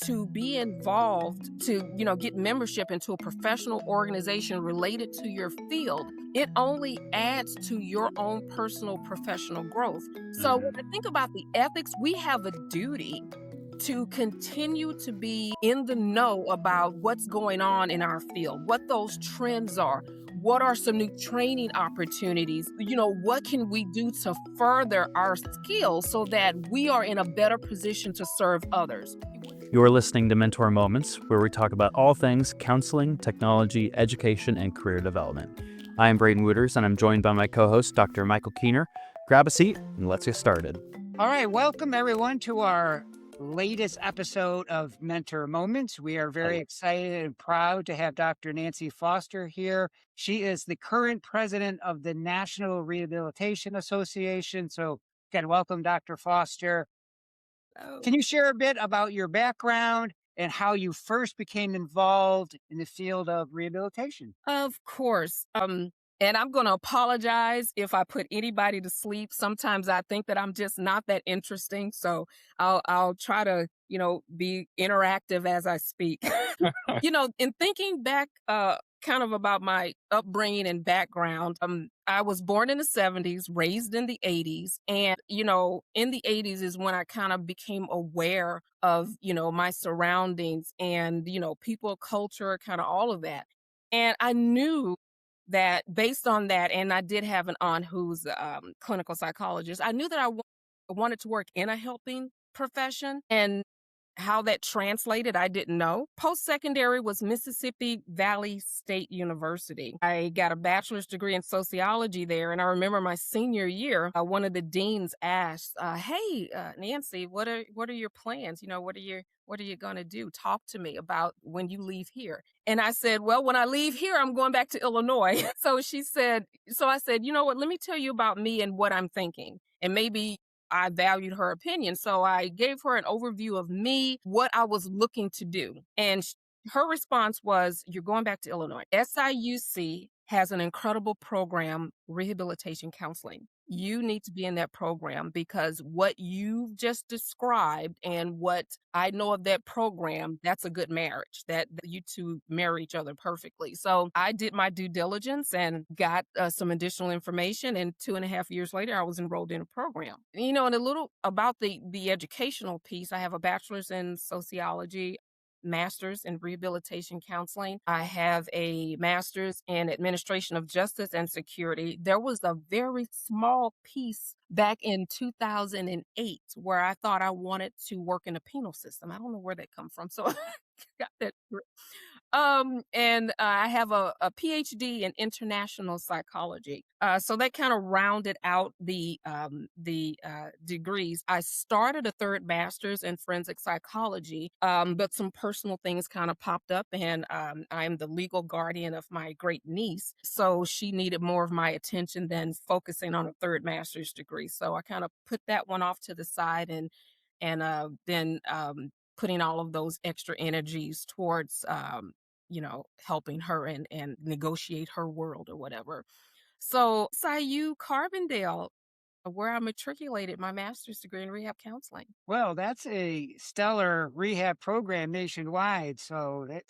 to be involved, to, get membership into a professional organization related to your field, it only adds to your own personal professional growth. So when I Mhm. think about the ethics, we have a duty to continue to be in the know about what's going on in our field, what those trends are, what are some new training opportunities, what can we do to further our skills so that we are in a better position to serve others. You're listening to Mentor Moments, where we talk about all things counseling, technology, education, and career development. I am Braden Wooters, and I'm joined by my co-host, Dr. Michael Keener. Grab a seat, and let's get started. All right, welcome everyone to our latest episode of Mentor Moments. We are very excited and proud to have Dr. Nancy Foster here. She is the current president of the National Rehabilitation Association. So, again, welcome, Dr. Foster. Oh. Can you share a bit about your background and how you first became involved in the field of rehabilitation? Of course. And I'm going to apologize if I put anybody to sleep. Sometimes I think that I'm just not that interesting, so I'll try to, be interactive as I speak. In thinking back, kind of about my upbringing and background, I was born in the 70s, raised in the 80s. And, in the 80s is when I kind of became aware of, my surroundings and, people, culture, kind of all of that. And I knew that based on that, and I did have an aunt who's clinical psychologist, I knew that I wanted to work in a helping profession. And how that translated, I didn't know. Post-secondary was Mississippi Valley State University. I got a bachelor's degree in sociology there, and I remember my senior year, one of the deans asked, "Hey, Nancy, what are your plans? What are you going to do? Talk to me about when you leave here." And I said, "Well, when I leave here, I'm going back to Illinois." So I said, "You know what? Let me tell you about me and what I'm thinking, and maybe." I valued her opinion. So I gave her an overview of me, what I was looking to do. And her response was, "You're going back to Illinois. SIUC has an incredible program, rehabilitation counseling. You need to be in that program because what you've just described and what I know of that program, that's a good marriage, that you two marry each other perfectly." So I did my due diligence and got some additional information. And 2.5 years later, I was enrolled in a program. And a little about the educational piece, I have a bachelor's in sociology, master's in rehabilitation counseling. I have a master's in administration of justice and security. There was a very small piece back in 2008 where I thought I wanted to work in a penal system. I don't know where that come from. So I got that. And I have a PhD in international psychology. So that kind of rounded out the degrees. I started a third master's in forensic psychology, but some personal things kind of popped up, and I am the legal guardian of my great niece. So she needed more of my attention than focusing on a third master's degree. So I kind of put that one off to the side and then putting all of those extra energies towards helping her and negotiate her world or whatever. So SIU Carbondale, where I matriculated my master's degree in rehab counseling. Well, that's a stellar rehab program nationwide. So that,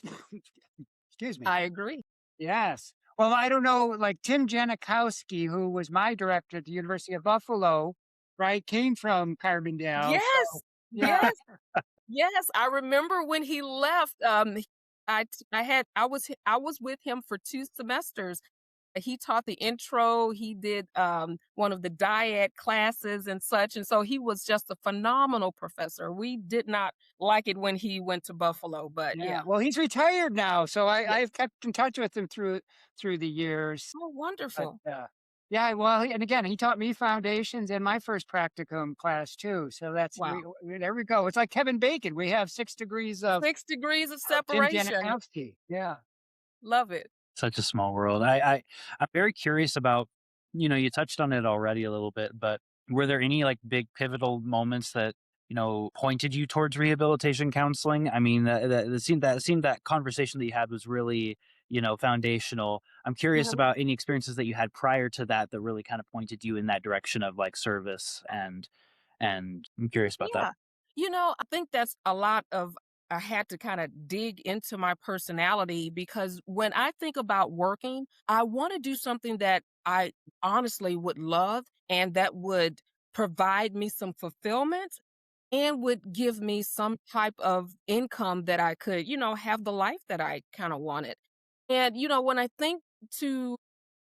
excuse me. I agree. Yes. Well, I don't know, like Tim Janikowski, who was my director at the University of Buffalo, right, came from Carbondale. Yes, So, yeah. yes, yes. I remember when he left. I was with him for 2 semesters. He taught the intro. He did one of the dyad classes and such. And so he was just a phenomenal professor. We did not like it when he went to Buffalo, but Yeah. yeah. Well, he's retired now. So Yeah. I've kept in touch with him through the years. Oh, But wonderful. yeah, well, and again, he taught me foundations in my first practicum class too. So Wow. there we go. It's like Kevin Bacon. We have 6 degrees of 6 degrees of Tim separation. Janikowski. Yeah. Love it. Such a small world. I'm very curious about, you touched on it already a little bit, but were there any like big pivotal moments that, pointed you towards rehabilitation counseling? I mean, that conversation that you had was really, foundational. I'm curious Mhm. about any experiences that you had prior to that that really kind of pointed you in that direction of like service and I'm curious about that. Yeah. I think that's a lot of I had to kind of dig into my personality, because when I think about working, I want to do something that I honestly would love and that would provide me some fulfillment and would give me some type of income that I could, have the life that I kind of wanted. And, when I think to,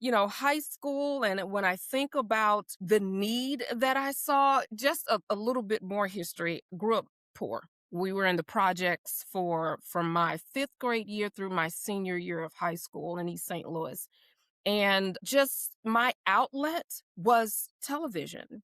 high school, and when I think about the need that I saw, just a little bit more history, grew up poor. We were in the projects from my fifth grade year through my senior year of high school in East St. Louis. And just my outlet was television.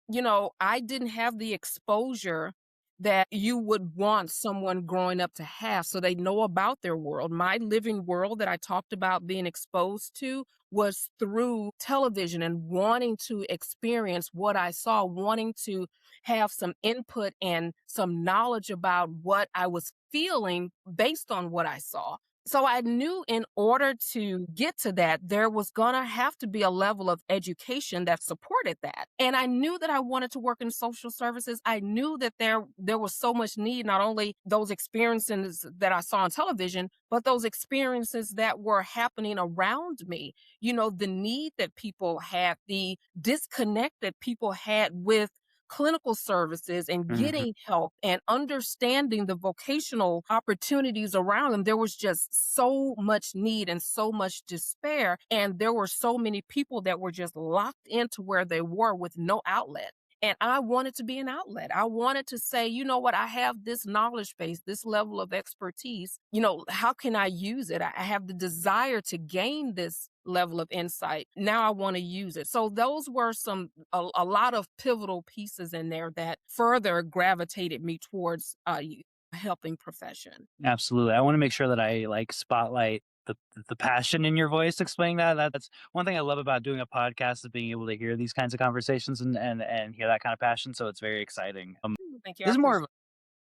I didn't have the exposure that you would want someone growing up to have, so they know about their world. My living world that I talked about being exposed to was through television, and wanting to experience what I saw, wanting to have some input and some knowledge about what I was feeling based on what I saw. So I knew in order to get to that, there was going to have to be a level of education that supported that. And I knew that I wanted to work in social services. I knew that there was so much need, not only those experiences that I saw on television, but those experiences that were happening around me. The need that people had, the disconnect that people had with clinical services and Mhm. getting help and understanding the vocational opportunities around them. There was just so much need and so much despair. And there were so many people that were just locked into where they were with no outlet. And I wanted to be an outlet. I wanted to say, you know what, I have this knowledge base, this level of expertise. How can I use it? I have the desire to gain this level of insight. Now I want to use it. So those were a lot of pivotal pieces in there that further gravitated me towards a helping profession. Absolutely. I want to make sure that I like spotlight the passion in your voice explaining that. That's one thing I love about doing a podcast, is being able to hear these kinds of conversations and hear that kind of passion. So it's very exciting. Thank you. I This is appreciate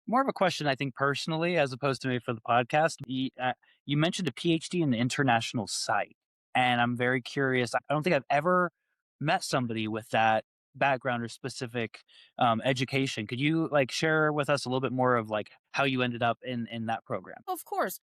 more of a question, I think, personally, as opposed to maybe for the podcast. You mentioned a PhD in international psych, and I'm very curious. I don't think I've ever met somebody with that background or specific education. Could you like share with us a little bit more of like how you ended up in that program? Of course.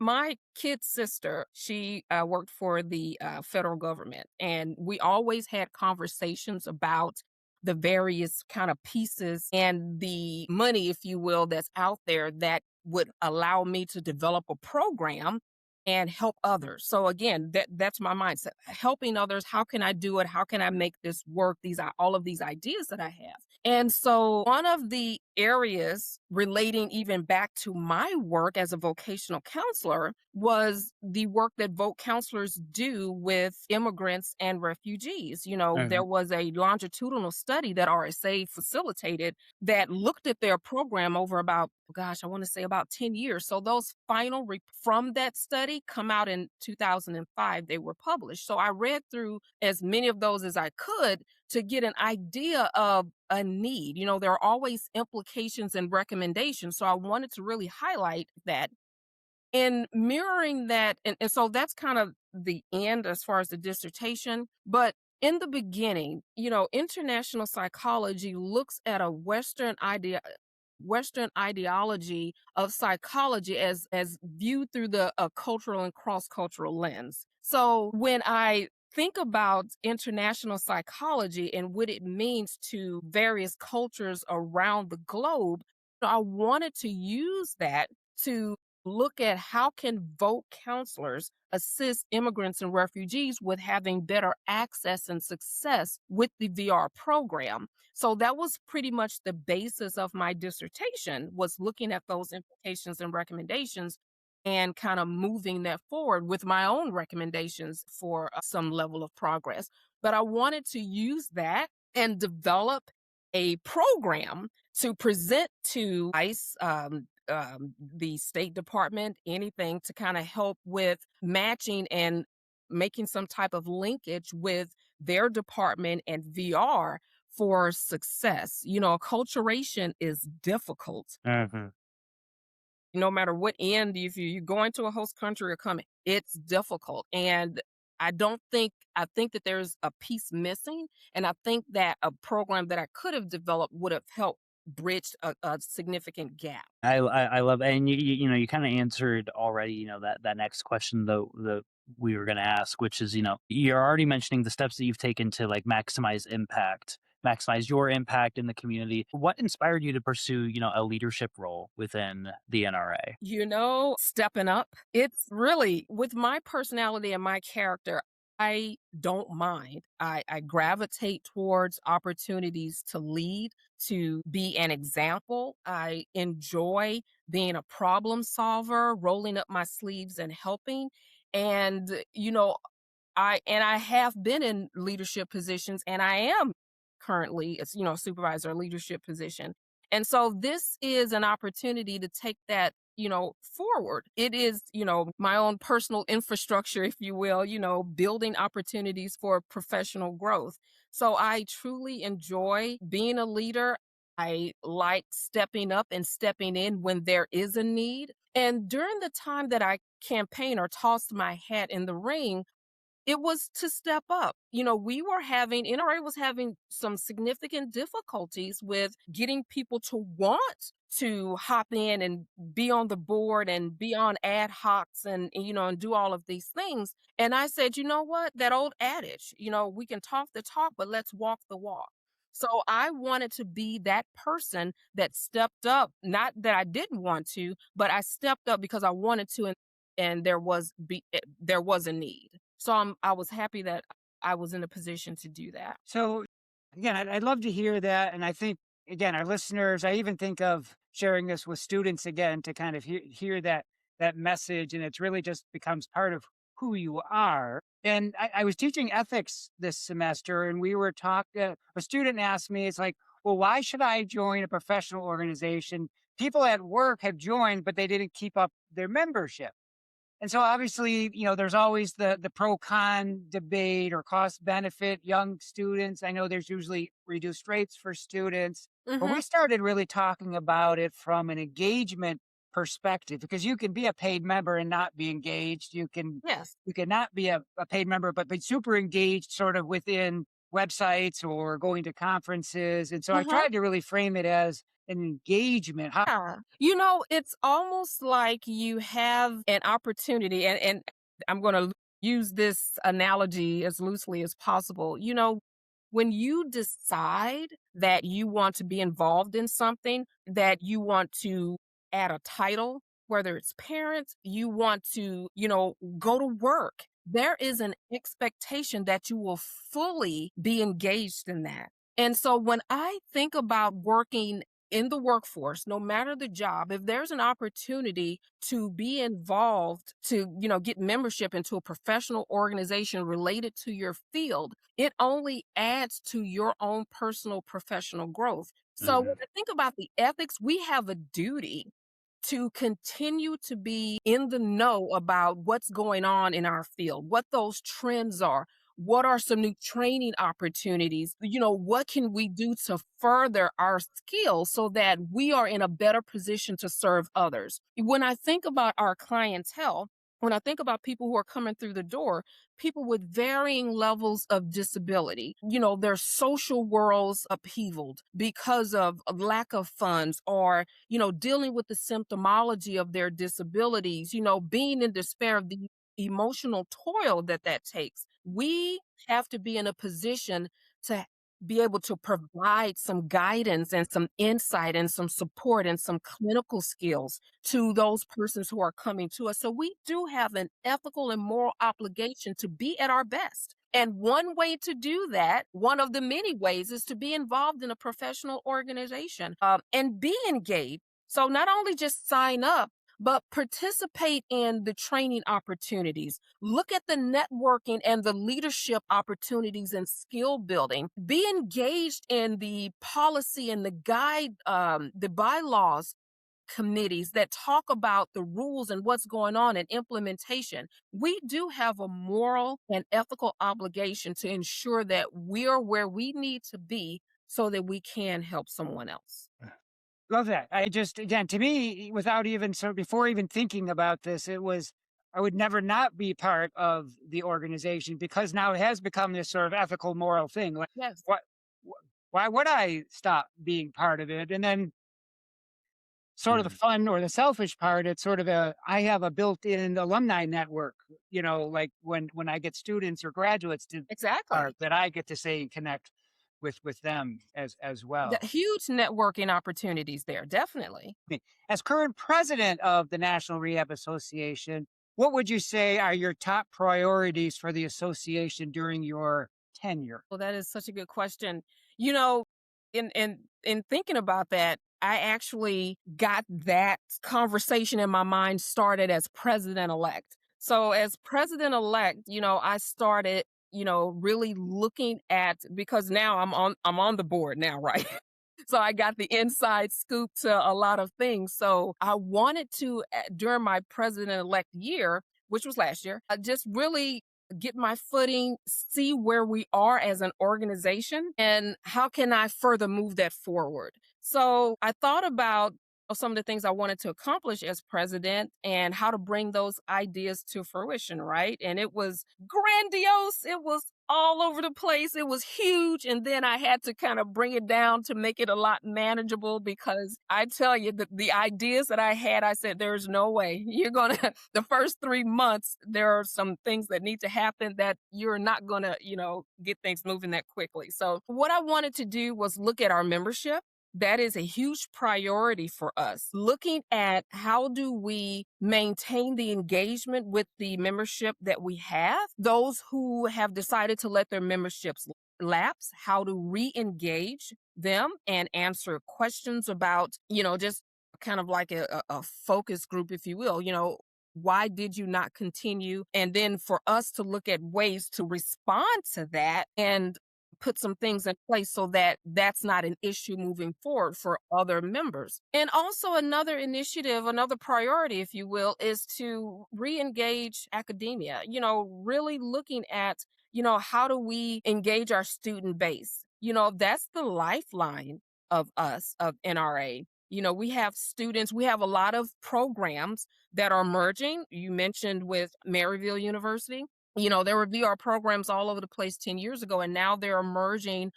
My kid's sister. She worked for the federal government, and we always had conversations about the various kind of pieces and the money, if you will, that's out there that would allow me to develop a program and help others. So again, that's my mindset. Helping others. How can I do it? How can I make this work? These are all of these ideas that I have. And so one of the areas relating even back to my work as a vocational counselor was the work that voc counselors do with immigrants and refugees. There Mhm. was a longitudinal study that RSA facilitated that looked at their program over about, gosh, I want to say about 10 years. So those from that study come out in 2005. They were published. So I read through as many of those as I could to get an idea of a need. There are always implications and recommendations. So I wanted to really highlight that and mirroring that. And so that's kind of the end as far as the dissertation. But in the beginning, international psychology looks at a Western ideology of psychology as viewed through the cultural and cross-cultural lens. So when I think about international psychology and what it means to various cultures around the globe, I wanted to use that to look at how can voc counselors assist immigrants and refugees with having better access and success with the VR program. So that was pretty much the basis of my dissertation, was looking at those implications and recommendations and kind of moving that forward with my own recommendations for some level of progress. But I wanted to use that and develop a program to present to ICE, the State Department, anything to kind of help with matching and making some type of linkage with their department and VR for success. Acculturation is difficult. Mhm. No matter what end, if you're going to a host country or coming, it's difficult. And I think that there's a piece missing. And I think that a program that I could have developed would have helped bridged a significant gap. I love, and you kind of answered already, that next question though, the we were going to ask, which is, you're already mentioning the steps that you've taken to like maximize your impact in the community. What inspired you to pursue, a leadership role within the NRA? Stepping up. It's really with my personality and my character, I don't mind. I gravitate towards opportunities to lead, to be an example. I enjoy being a problem solver, rolling up my sleeves and helping. And, I have been in leadership positions, and I am currently as, supervisor leadership position. And so this is an opportunity to take that, forward. It is, my own personal infrastructure, if you will, building opportunities for professional growth. So I truly enjoy being a leader. I like stepping up and stepping in when there is a need. And during the time that I campaigned or tossed my hat in the ring, it was to step up. NRA was having some significant difficulties with getting people to want to hop in and be on the board and be on ad hocs and do all of these things. And I said, you know what? That old adage, we can talk the talk, but let's walk the walk. So I wanted to be that person that stepped up, not that I didn't want to, but I stepped up because I wanted to, and there was a need. So I was happy that I was in a position to do that. So, again, I'd love to hear that. And I think, again, our listeners, I even think of sharing this with students again to kind of hear that message. And it's really just becomes part of who you are. And I was teaching ethics this semester, and we were talking. A student asked me, it's like, well, why should I join a professional organization? People at work have joined, but they didn't keep up their membership. And so obviously, there's always the pro con debate or cost benefit. Young students, I know there's usually reduced rates for students, but we Mhm. started really talking about it from an engagement perspective, because you can be a paid member and not be engaged. Yes. You can not be a paid member, but be super engaged sort of within websites or going to conferences. And so I Mhm. tried to really frame it as an engagement. How, Yeah. It's almost like you have an opportunity, and I'm going to use this analogy as loosely as possible. When you decide that you want to be involved in something, that you want to add a title, whether it's parents, you want to, go to work, there is an expectation that you will fully be engaged in that. And so when I think about working in the workforce, no matter the job, if there's an opportunity to be involved, to, get membership into a professional organization related to your field, it only adds to your own personal professional growth. So when Mhm. I think about the ethics, we have a duty to continue to be in the know about what's going on in our field, what those trends are, what are some new training opportunities, what can we do to further our skills so that we are in a better position to serve others. When I think about our clientele, when I think about people who are coming through the door, people with varying levels of disability, their social worlds upheavaled because of a lack of funds, or dealing with the symptomology of their disabilities, being in despair of the emotional toil that takes. We have to be in a position to be able to provide some guidance and some insight and some support and some clinical skills to those persons who are coming to us. So we do have an ethical and moral obligation to be at our best. And one way to do that, one of the many ways, is to be involved in a professional organization and be engaged. So not only just sign up, but participate in the training opportunities. Look at the networking and the leadership opportunities and skill building. Be engaged in the policy and the bylaws committees that talk about the rules and what's going on in implementation. We do have a moral and ethical obligation to ensure that we're where we need to be so that we can help someone else. Love that. I just, again, to me, without even before even thinking about this, I would never not be part of the organization, because now it has become this sort of ethical, moral thing. Like, Yes. what? why would I stop being part of it? And then sort of the Mhm. fun or the selfish part, it's sort of I have a built-in alumni network, like when I get students or graduates to Exactly. that I get to say and connect with them as The well. huge networking opportunities there, definitely. As current president of the National Rehab Association, what would you say are your top priorities for the association during your tenure? Well, that is such a good question. You know, in thinking about that, I actually got that conversation in my mind started as president elect. So as president elect, I started, really looking at because now I'm on the board now, right? So I got the inside scoop to a lot of things. So I wanted to, during my president elect year, which was last year, just really get my footing, see where we are as an organization, and how can I further move that forward. So I thought about some of the things I wanted to accomplish as president and how to bring those ideas to fruition, right? And it was grandiose. It was all over the place. It was huge. And then I had to kind of bring it down to make it a lot manageable because I tell you, the ideas that I had, I said, there's no way you're going to, the first 3 months, there are some things that need to happen that you're not going to, get things moving that quickly. So what I wanted to do was look at our membership. That is a huge priority for us. Looking at how do we maintain the engagement with the membership that we have, those who have decided to let their memberships lapse, how to re-engage them and answer questions about, just kind of like a focus group, if you will, why did you not continue? And then for us to look at ways to respond to that and put some things in place so that that's not an issue moving forward for other members. And also another initiative, another priority, if you will, is to re-engage academia, really looking at, how do we engage our student base? That's the lifeline of us, of NRA. We have students, we have a lot of programs that are merging. You mentioned with Maryville University. There were VR programs all over the place 10 years ago, and now they're emerging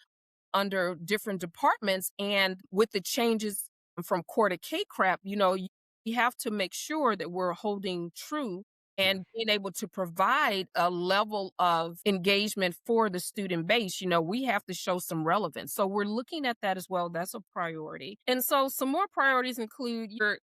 under different departments. And with the changes from core to K-CRAP, you have to make sure that we're holding true and being able to provide a level of engagement for the student base. We have to show some relevance. So we're looking at that as well. That's a priority. And so some more priorities include your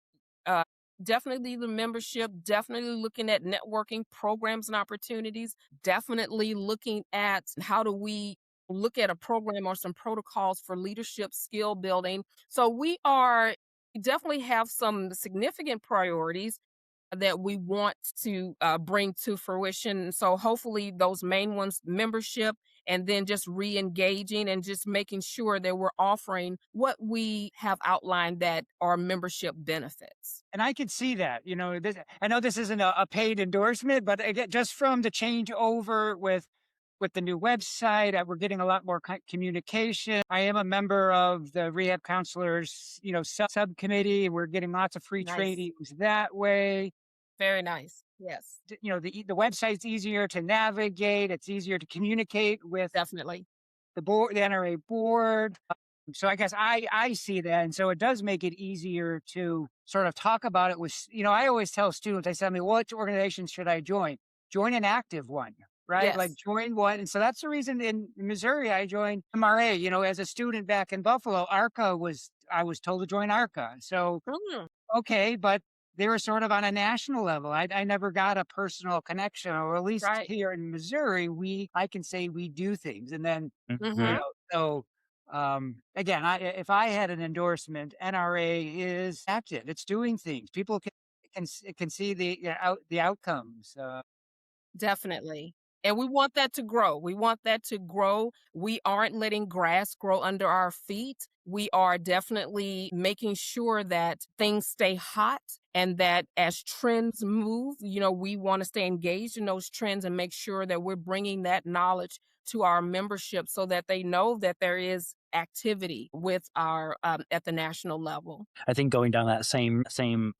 uh, definitely the membership, definitely looking at networking programs and opportunities, definitely looking at how do we look at a program or some protocols for leadership skill building. So we definitely have some significant priorities that we want to bring to fruition. So hopefully those main ones, membership, and then just re-engaging and just making sure that we're offering what we have outlined that are membership benefits. And I can see that, I know this isn't a paid endorsement, but again, just from the changeover with the new website, we're getting a lot more communication. I am a member of the rehab counselors, subcommittee. We're getting lots of free Nice. trainings that way. Very nice. Yes, The website's easier to navigate. It's easier to communicate with definitely. the board, the NRA board. So I guess I see that, and so it does make it easier to sort of talk about it with. I always tell students, I say, what organization should I join? Join an active one, right? Like Yes. join one, and so that's the reason in Missouri I joined MRA. As a student back in Buffalo, I was told to join ARCA. So Mm, okay, but they were sort of on a national level. I never got a personal connection, or at least right. here in Missouri, I can say we do things. And then, Mhm. Mhm. so again, if I had an endorsement, NRA is active. It's doing things. People can see the outcomes. Definitely. And we want that to grow. We want that to grow. We aren't letting grass grow under our feet. We are definitely making sure that things stay hot and that as trends move, we want to stay engaged in those trends and make sure that we're bringing that knowledge to our membership so that they know that there is activity with our at the national level. I think going down that same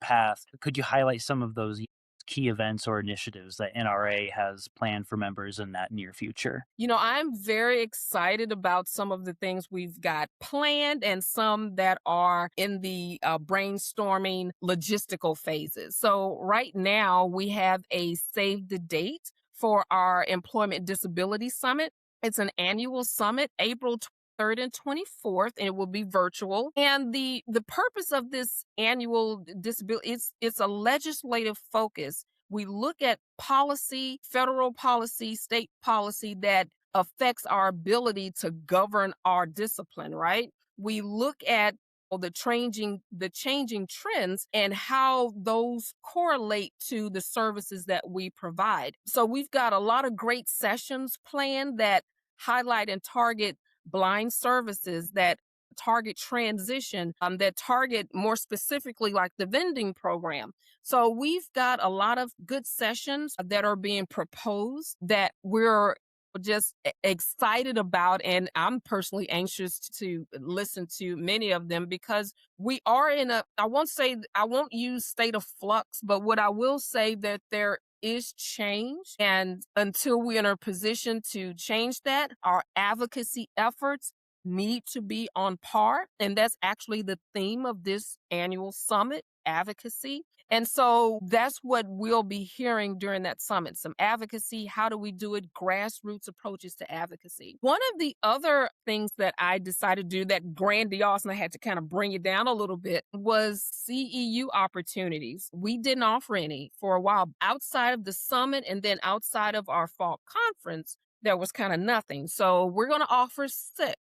path, could you highlight some of those key events or initiatives that NRA has planned for members in that near future? I'm very excited about some of the things we've got planned and some that are in the brainstorming logistical phases. So, right now, we have a save the date for our Employment Disability Summit. It's an annual summit, April 3rd and 24th, and it will be virtual. And the purpose of this annual disability, it's a legislative focus. We look at policy, federal policy, state policy that affects our ability to govern our discipline, right? We look at the changing trends and how those correlate to the services that we provide. So we've got a lot of great sessions planned that highlight and target blind services, that target transition, that target more specifically like the vending program. So we've got a lot of good sessions that are being proposed that we're just excited about. And I'm personally anxious to listen to many of them because we are in I won't use state of flux, but what I will say that there is change. And until we're in a position to change that, our advocacy efforts need to be on par. And that's actually the theme of this annual summit, advocacy. And so that's what we'll be hearing during that summit, some advocacy. How do we do it? Grassroots approaches to advocacy. One of the other things that I decided to do that grandiose, and I had to kind of bring it down a little bit, was CEU opportunities. We didn't offer any for a while outside of the summit, and then outside of our fall conference, there was kind of nothing. So we're going to offer 6,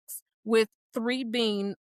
with 3 being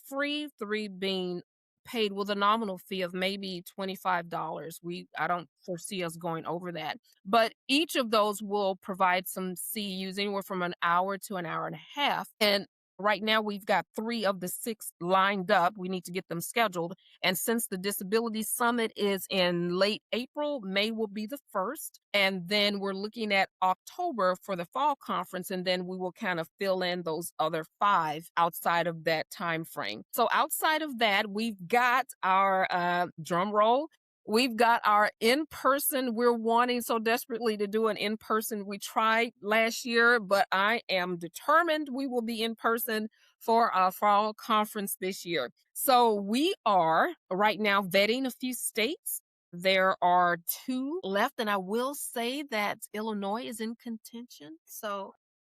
free, 3 being paid with a nominal fee of maybe $25. I don't foresee us going over that. But each of those will provide some CEUs anywhere from an hour to an hour and a half. And right now we've got 3 of the 6 lined up. We need to get them scheduled. And since the Disability Summit is in late April, May will be the first. And then we're looking at October for the fall conference. And then we will kind of fill in those other 5 outside of that time frame. So outside of that, we've got our drum roll. We've got our in-person. We're wanting so desperately to do an in-person. We tried last year, but I am determined we will be in person for our fall conference this year. So we are right now vetting a few states. There are 2 left, and I will say that Illinois is in contention. So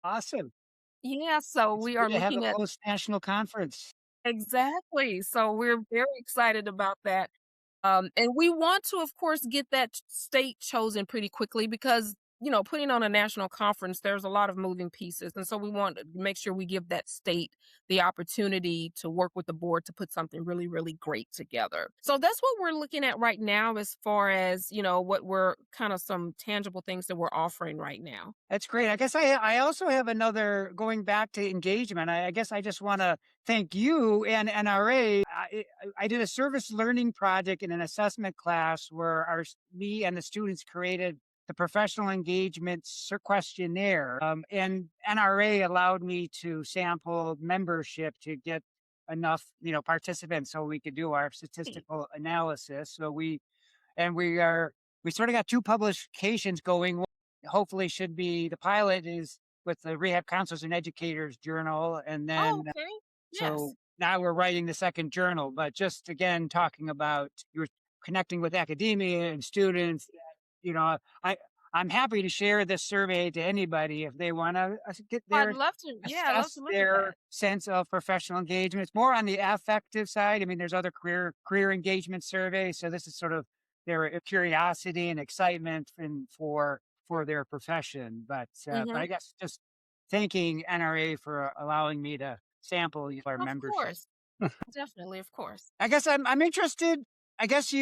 Awesome. yeah, so It's we good are to have a looking at post-national conference. exactly. So we're very excited about that. And we want to, of course, get that state chosen pretty quickly because, putting on a national conference, there's a lot of moving pieces. And so we want to make sure we give that state the opportunity to work with the board to put something really, really great together. So that's what we're looking at right now as far as, what we're kind of some tangible things that we're offering right now. That's great. I guess I also have another going back to engagement. I guess I just want to thank you and NRA. I did a service learning project in an assessment class where me and the students created the professional engagement questionnaire. And NRA allowed me to sample membership to get enough, participants so we could do our statistical analysis. So we sort of got 2 publications going. Hopefully should be the pilot is with the Rehab Counselors and Educators Journal. And then, Oh, okay. Yes. so now we're writing the second journal, but just again, talking about you're connecting with academia and students, you know, I, I'm happy to share this survey to anybody if they want to get I'd their love to. Yeah, I'd love assess to look at their that. sense of professional engagement. It's more on the affective side. I mean, there's other career engagement surveys. So this is sort of their curiosity and excitement for their profession. But Hmm. I guess just thanking NRA for allowing me to sample our Of membership. course. Definitely, of course. I guess I'm interested. I guess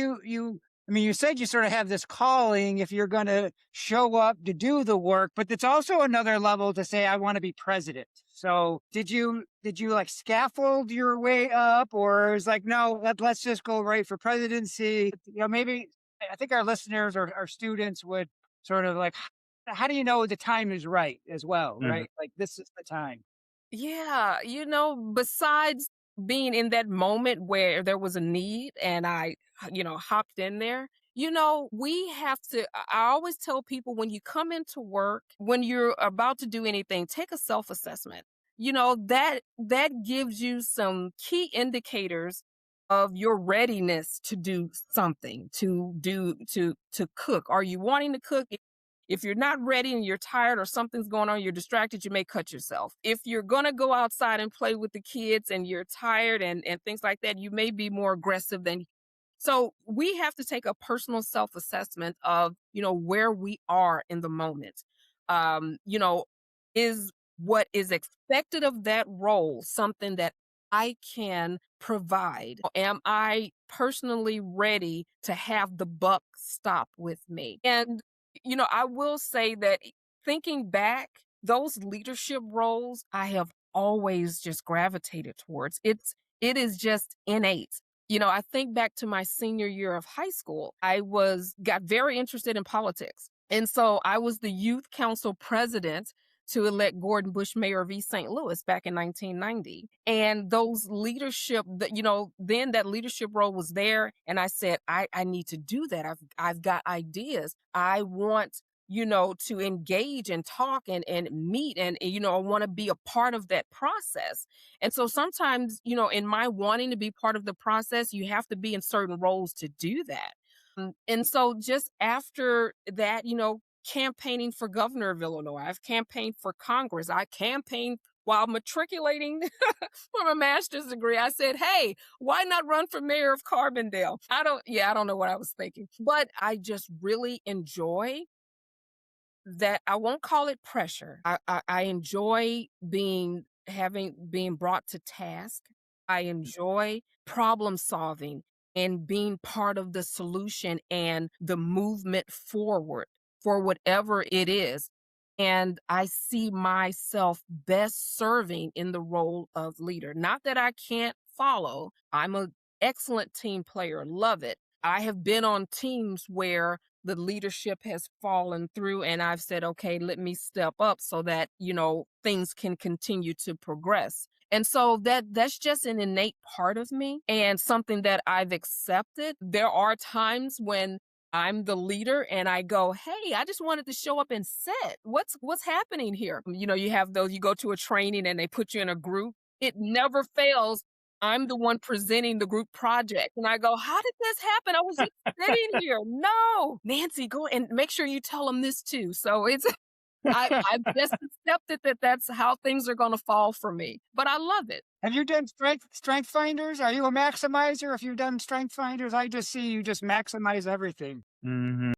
I mean, you said you sort of have this calling if you're going to show up to do the work, but it's also another level to say, I want to be president. So did you like scaffold your way up, or is like, no, let's just go right for presidency? Maybe I think our listeners or our students would sort of like, how do you know the time is right as well, Mhm. right? Like this is the time. Yeah, besides being in that moment where there was a need and I hopped in there. We have to, I always tell people when you come into work, when you're about to do anything, take a self-assessment. That gives you some key indicators of your readiness to do something, to cook. Are you wanting to cook? If you're not ready and you're tired or something's going on, you're distracted, you may cut yourself. If you're going to go outside and play with the kids and you're tired and things like that, you may be more aggressive than. So we have to take a personal self-assessment of, where we are in the moment. Is what is expected of that role something that I can provide? Am I personally ready to have the buck stop with me? And, I will say that thinking back, those leadership roles I have always just gravitated towards. It is just innate. I think back to my senior year of high school. I got very interested in politics. And so I was the youth council president to elect Gordon Bush mayor of East St. Louis back in 1990. And those leadership, then that leadership role was there. And I said, I need to do that. I've got ideas. I want, to engage and talk and meet. And I want to be a part of that process. And so sometimes, in my wanting to be part of the process, you have to be in certain roles to do that. And so just after that, campaigning for governor of Illinois, I've campaigned for Congress. I campaigned while matriculating for my master's degree. I said, hey, why not run for mayor of Carbondale? I don't know what I was thinking, but I just really enjoy that. I won't call it pressure. I enjoy being brought to task. I enjoy problem solving and being part of the solution and the movement forward for whatever it is. And I see myself best serving in the role of leader. Not that I can't follow. I'm an excellent team player, love it. I have been on teams where the leadership has fallen through and I've said, okay, let me step up so that, things can continue to progress. And so that's just an innate part of me and something that I've accepted. There are times when I'm the leader and I go, hey, I just wanted to show up and sit. What's happening here? You have those, you go to a training and they put you in a group. It never fails. I'm the one presenting the group project. And I go, how did this happen? I was just sitting here. No, Nancy, go and make sure you tell them this too. So I've just accepted that that's how things are going to fall for me, but I love it. Have you done strength finders? Are you a maximizer? If you've done strength finders, I just see you just maximize everything. Mm-hmm.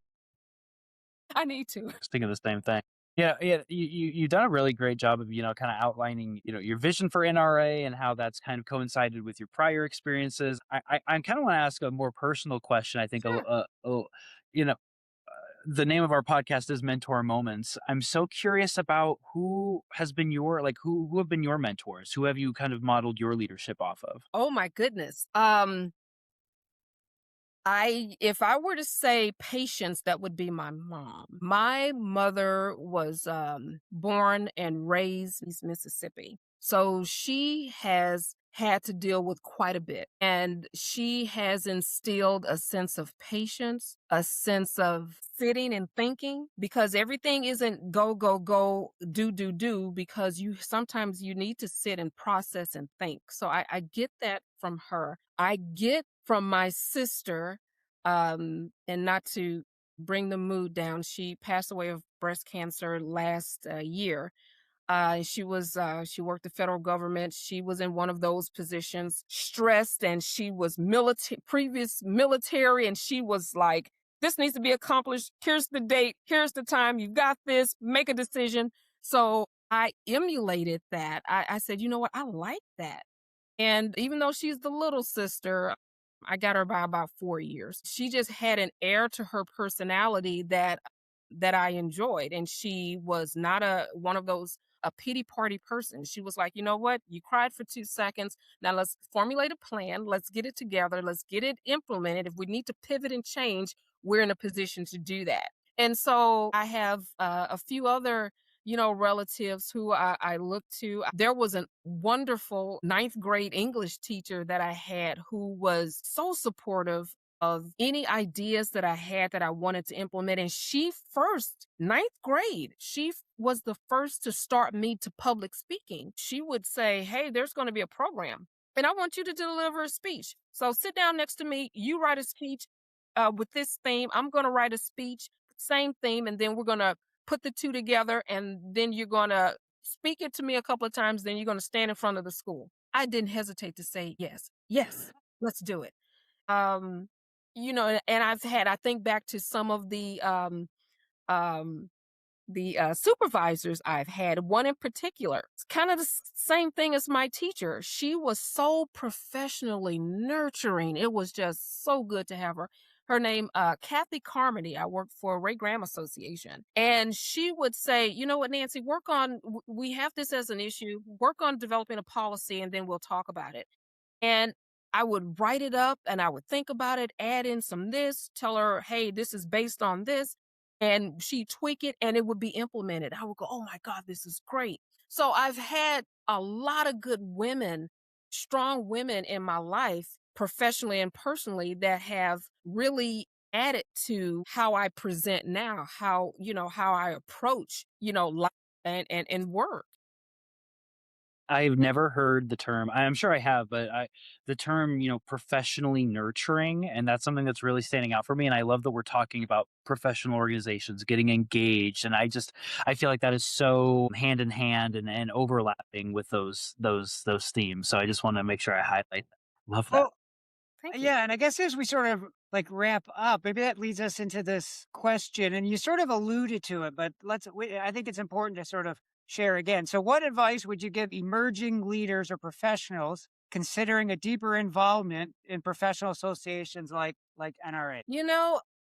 I need to. I was thinking the same thing. Yeah. You've done a really great job of kind of outlining your vision for NRA and how that's kind of coincided with your prior experiences. I kind of want to ask a more personal question. I think Sure. the name of our podcast is Mentor Moments. I'm so curious about who has been who have been your mentors? Who have you kind of modeled your leadership off of? Oh my goodness. If I were to say patience, that would be my mom. My mother was born and raised in Mississippi. So she has had to deal with quite a bit. And she has instilled a sense of patience, a sense of sitting and thinking, because everything isn't go, go, go, do, because sometimes you need to sit and process and think. So I get that from her. I get from my sister, and not to bring the mood down, she passed away of breast cancer last year. She worked the federal government. She was in one of those positions, stressed, and she was previous military, and she was like, this needs to be accomplished. Here's the date. Here's the time. You got this. Make a decision. So I emulated that. I said, you know what? I like that. And even though she's the little sister, I got her by about 4 years. She just had an air to her personality that I enjoyed. And she was not one of those a pity party person. She was like, you know what? You cried for 2 seconds. Now let's formulate a plan. Let's get it together. Let's get it implemented. If we need to pivot and change, we're in a position to do that. And so I have a few other relatives who I look to. There was a wonderful ninth grade English teacher that I had who was so supportive of any ideas that I had that I wanted to implement. And she first, ninth grade, was the first to start me to public speaking. She would say, "Hey, there's going to be a program and I want you to deliver a speech. So sit down next to me. You write a speech with this theme. I'm going to write a speech, same theme. And then we're going to put the two together. And then you're going to speak it to me a couple of times. Then you're going to stand in front of the school." I didn't hesitate to say, yes, yes, let's do it. Um, and I think back to some of um, the supervisors I've had, one in particular. It's kind of the same thing as my teacher. She was so professionally nurturing. It was just so good to have her. Her name, Kathy Carmody. I worked for Ray Graham Association. And she would say, "You know what, Nancy, we have this as an issue, work on developing a policy and then we'll talk about it." And I would write it up and I would think about it, add in some this, tell her, "Hey, this is based on this." And she'd tweak it and it would be implemented. I would go, "Oh my God, this is great." So I've had a lot of good women, strong women in my life, professionally and personally, that have really added to how I present now, how I approach, life and work. I've never heard the term. I'm sure I have, but the term, professionally nurturing, and that's something that's really standing out for me. And I love that we're talking about professional organizations getting engaged, and I feel like that is so hand in hand and overlapping with those themes. So I just want to make sure I highlight that. Love that. Well, Thank you. yeah, and I guess as we sort of like wrap up, maybe that leads us into this question, and you sort of alluded to it, but I think it's important to sort of share again. So, what advice would you give emerging leaders or professionals considering a deeper involvement in professional associations like NRA?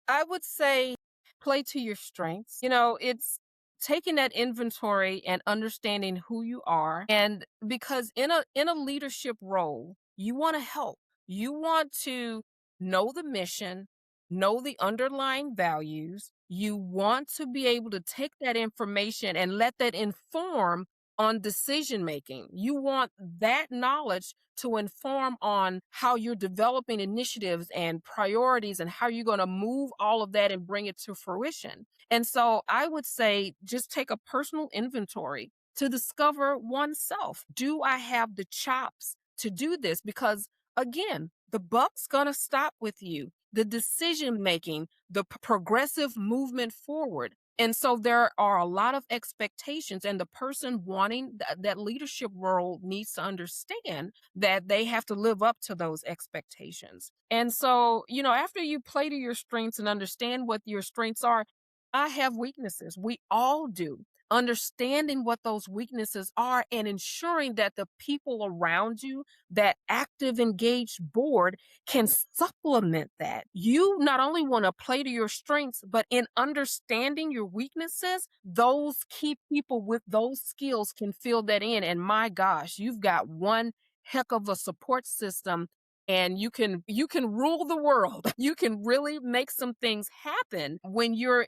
I would say play to your strengths. It's taking that inventory and understanding who you are. And because in a leadership role, you want to help. You want to know the mission, know the underlying values. You want to be able to take that information and let that inform on decision making. You want that knowledge to inform on how you're developing initiatives and priorities and how you're going to move all of that and bring it to fruition. And so I would say just take a personal inventory to discover oneself. Do I have the chops to do this? Because again, the buck's going to stop with you. The decision making, the progressive movement forward. And so there are a lot of expectations, and the person wanting that leadership role needs to understand that they have to live up to those expectations. And so, after you play to your strengths and understand what your strengths are, I have weaknesses. We all do. Understanding what those weaknesses are and ensuring that the people around you, that active, engaged board, can supplement that. You not only want to play to your strengths, but in understanding your weaknesses, those key people with those skills can fill that in. And my gosh, you've got one heck of a support system, and you can rule the world. You can really make some things happen when you're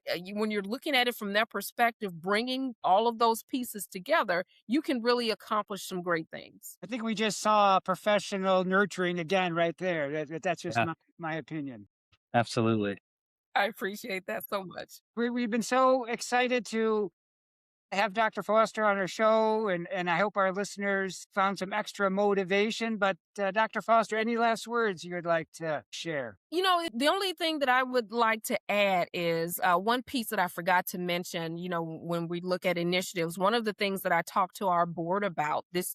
looking at it from that perspective, bringing all of those pieces together. You can really accomplish some great things. I think we just saw professional nurturing again right there. That's just Yeah, my opinion. absolutely. I appreciate that so much. We've been so excited to have Dr. Foster on our show, and I hope our listeners found some extra motivation. But Dr. Foster, any last words you would like to share? The only thing that I would like to add is one piece that I forgot to mention. When we look at initiatives, one of the things that I talked to our board about this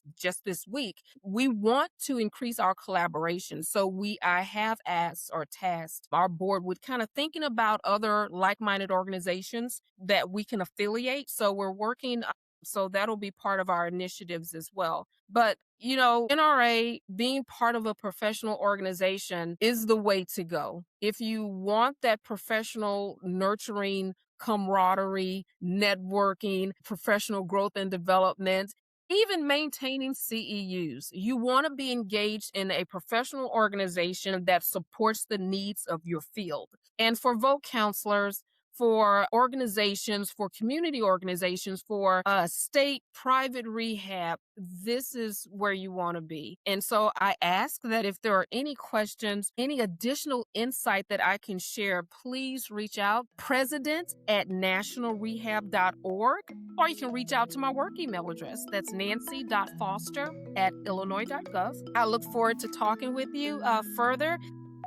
week, we want to increase our collaboration. So I have asked or tasked our board with kind of thinking about other like-minded organizations that we can affiliate. So we're working. So that'll be part of our initiatives as well. But NRA, being part of a professional organization, is the way to go. If you want that professional nurturing, camaraderie, networking, professional growth and development, even maintaining CEUs, you want to be engaged in a professional organization that supports the needs of your field. And for voc counselors, for organizations, for community organizations, for state private rehab, this is where you want to be. And so I ask that if there are any questions, any additional insight that I can share, please reach out, president@nationalrehab.org, or you can reach out to my work email address. That's nancy.foster@illinois.gov. I look forward to talking with you further.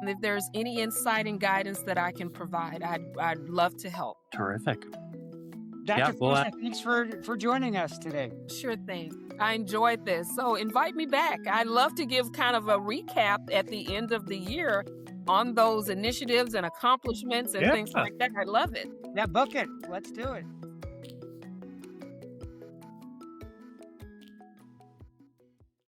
And if there's any insight and guidance that I can provide, I'd love to help. Terrific. Dr. Foster, thanks for joining us today. Sure thing. I enjoyed this. So invite me back. I'd love to give kind of a recap at the end of the year on those initiatives and accomplishments and things like that. I love it. Yeah, book it. Let's do it.